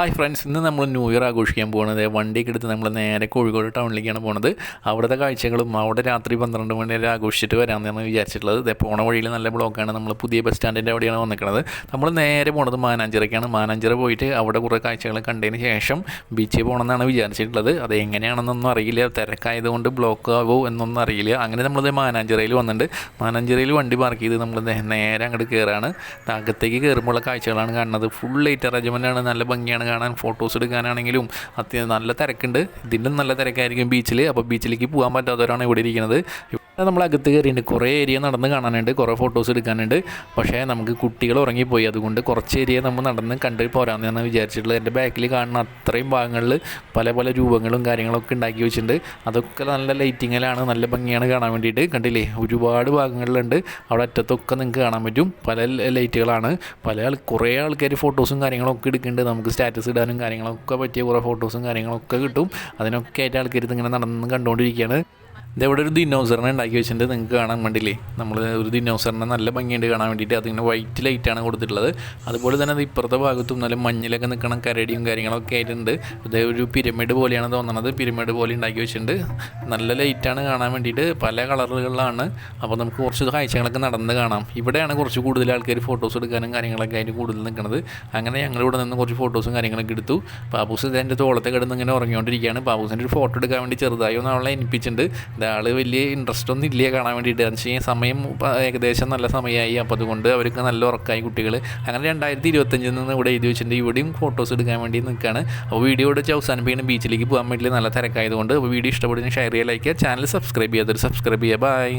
Hi friends, ഇന്ന് നമ്മൾ new year ആഘോഷിക്കാൻ പോകുന്നത് വണ്ടിയൊക്കെ എടുത്ത് നമ്മൾ നേരെ കോഴിക്കോട് ടൗണിലേക്കാണ് പോകുന്നത്. അവിടുത്തെ കാഴ്ചകളും അവിടെ രാത്രി 12 മണി വരെ ആഘോഷിച്ചിട്ട് വരാമെന്നാണ് വിചാരിച്ചിട്ടുള്ളത്. ഇതേ പോണ വഴിയിൽ നല്ല ബ്ലോക്കാണ്. നമ്മൾ പുതിയ ബസ് സ്റ്റാൻഡിൻ്റെ അവിടെയാണ് വന്നിരിക്കുന്നത്. നമ്മൾ നേരെ പോണത് മാനാഞ്ചിറയ്ക്കാണ്. മാനാഞ്ചിറ പോയിട്ട് അവിടെ കുറേ കാഴ്ചകൾ കണ്ടതിന് ശേഷം ബീച്ചിൽ പോകണമെന്നാണ് വിചാരിച്ചിട്ടുള്ളത്. അത് എങ്ങനെയാണെന്നൊന്നും അറിയില്ല, തിരക്കായതുകൊണ്ട് ബ്ലോക്ക് ആവോ എന്നൊന്നും അറിയില്ല. അങ്ങനെ നമ്മളത് മാനാഞ്ചിറയിൽ വന്നിട്ടുണ്ട്. മാനാഞ്ചിറയിൽ വണ്ടി പാർക്ക് ചെയ്ത് നമ്മൾ നേരെ അങ്ങോട്ട് കയറാണ്. അകത്തേക്ക് കയറുമ്പോഴുള്ള കാഴ്ചകളാണ് കാണുന്നത്. ഫുൾ ലൈറ്റ് അറേഞ്ച്മെൻറ്റാണ്, നല്ല ഭംഗിയാണ് കാണാൻ. ഫോട്ടോസ് എടുക്കാനാണെങ്കിലും അത്യാവശ്യം നല്ല തിരക്കുണ്ട്. ഇതിലും നല്ല തിരക്കായിരിക്കും ബീച്ചിൽ. അപ്പോൾ ബീച്ചിലേക്ക് പോകാൻ പറ്റാത്തവരാണ് ഇവിടെ ഇരിക്കുന്നത്. ഇവിടെ നമ്മൾ അകത്ത് കയറിയിട്ടുണ്ട്. കുറേ ഏരിയ നടന്ന് കാണാനുണ്ട്, കുറേ ഫോട്ടോസ് എടുക്കാനുണ്ട്. പക്ഷേ നമുക്ക് കുട്ടികൾ ഉറങ്ങിപ്പോയി, അതുകൊണ്ട് കുറച്ച് ഏരിയ നമ്മൾ നടന്ന് കണ്ട് പോരാമെന്നാണ് വിചാരിച്ചിട്ടുള്ളത്. എൻ്റെ ബാക്കിൽ കാണുന്ന അത്രയും ഭാഗങ്ങളിൽ പല പല രൂപങ്ങളും കാര്യങ്ങളൊക്കെ ഉണ്ടാക്കി വെച്ചിട്ടുണ്ട്. അതൊക്കെ നല്ല ലൈറ്റിങ്ങിലാണ്, നല്ല ഭംഗിയാണ് കാണാൻ വേണ്ടിയിട്ട്. കണ്ടില്ലേ, ഒരുപാട് ഭാഗങ്ങളിലുണ്ട്. അവിടെ അറ്റത്തൊക്കെ നിങ്ങൾക്ക് കാണാൻ പറ്റും. പല ലൈറ്റുകളാണ്. കുറേ ആൾക്കാർ ഫോട്ടോസും കാര്യങ്ങളൊക്കെ എടുക്കുന്നുണ്ട്. നമുക്ക് സ്റ്റാറ്റസ് ഇടാനും കാര്യങ്ങളൊക്കെ പറ്റിയ കുറേ ഫോട്ടോസും കാര്യങ്ങളൊക്കെ കിട്ടും. അതിനൊക്കെ ആയിട്ട് ആൾക്കാർ ഇതിങ്ങനെ നടന്ന് കണ്ടുകൊണ്ടിരിക്കുകയാണ്. ഇതെവിടെ ഒരു ദിനോസറിനെ ഉണ്ടാക്കി വെച്ചിട്ടുണ്ട്, നിങ്ങൾക്ക് കാണാൻ വേണ്ടിയില്ലേ. നമ്മൾ ഒരു ദിനോസറിനെ നല്ല ഭംഗിയുണ്ട് കാണാൻ വേണ്ടിയിട്ട്. അതിങ്ങനെ വൈറ്റ് ലൈറ്റാണ് കൊടുത്തിട്ടുള്ളത്. അതുപോലെ തന്നെ അത് ഇപ്പുറത്തെ ഭാഗത്തും നല്ല മഞ്ഞിലൊക്കെ നിൽക്കണം കരടിയും കാര്യങ്ങളൊക്കെ ആയിട്ടുണ്ട്. ഇത് ഒരു പിരമിഡ് പോലെയാണ് തോന്നുന്നത്. പിരമിഡ് പോലെ ഉണ്ടാക്കി വെച്ചിട്ടുണ്ട്. നല്ല ലൈറ്റാണ് കാണാൻ വേണ്ടിയിട്ട്, പല കളറുകളിലാണ്. അപ്പോൾ നമുക്ക് കുറച്ച് കാഴ്ചകളൊക്കെ നടന്ന് കാണാം. ഇവിടെയാണ് കുറച്ച് കൂടുതൽ ആൾക്കാർ ഫോട്ടോസ് എടുക്കാനും കാര്യങ്ങളൊക്കെ ആയിട്ട് കൂടുതൽ നിൽക്കുന്നത്. അങ്ങനെ ഞങ്ങളിവിടെ നിന്ന് കുറച്ച് ഫോട്ടോസും കാര്യങ്ങളൊക്കെ എടുത്തു. പാപ്പൂസ് ഇതിൻ്റെ തോളത്തെ കിടന്ന് ഇങ്ങനെ ഉറങ്ങിക്കൊണ്ടിരിക്കുകയാണ്. പാപ്പൂസിൻ്റെ ഒരു ഫോട്ടോ എടുക്കാൻ വേണ്ടി ചെറുതായി ഒന്ന് അവളെ എനിപ്പിച്ചിട്ടുണ്ട്. ആൾ വലിയ ഇൻട്രസ്റ്റ് ഒന്നും ഇല്ല കാണാൻ വേണ്ടിയിട്ട്. എന്ന് വെച്ച് കഴിഞ്ഞാൽ സമയം ഏകദേശം നല്ല സമയമായി. അപ്പോൾ അതുകൊണ്ട് അവർക്ക് നല്ല ഉറക്കമായി കുട്ടികൾ. അങ്ങനെ 2025 നിന്ന് ഇവിടെ എഴുതി വെച്ചിട്ടുണ്ട്. ഇവിടെയും ഫോട്ടോസ് എടുക്കാൻ വേണ്ടി നിൽക്കുകയാണ്. അപ്പോൾ വീഡിയോ ഇവിടെ അവസാനിപ്പിക്കുന്ന ബീച്ചിലേക്ക് പോകാൻ വേണ്ടി നല്ല തിരക്കായതുകൊണ്ട്. അപ്പോൾ വീഡിയോ ഇഷ്ടപ്പെടുന്ന ഷെയർ ചെയ്യുക, ലൈക്ക് ചെയ്യുക, ചാനൽ സബ്സ്ക്രൈബ് ചെയ്യാത്തവർ സബ്സ്ക്രൈബ് ചെയ്യുക. ബൈ.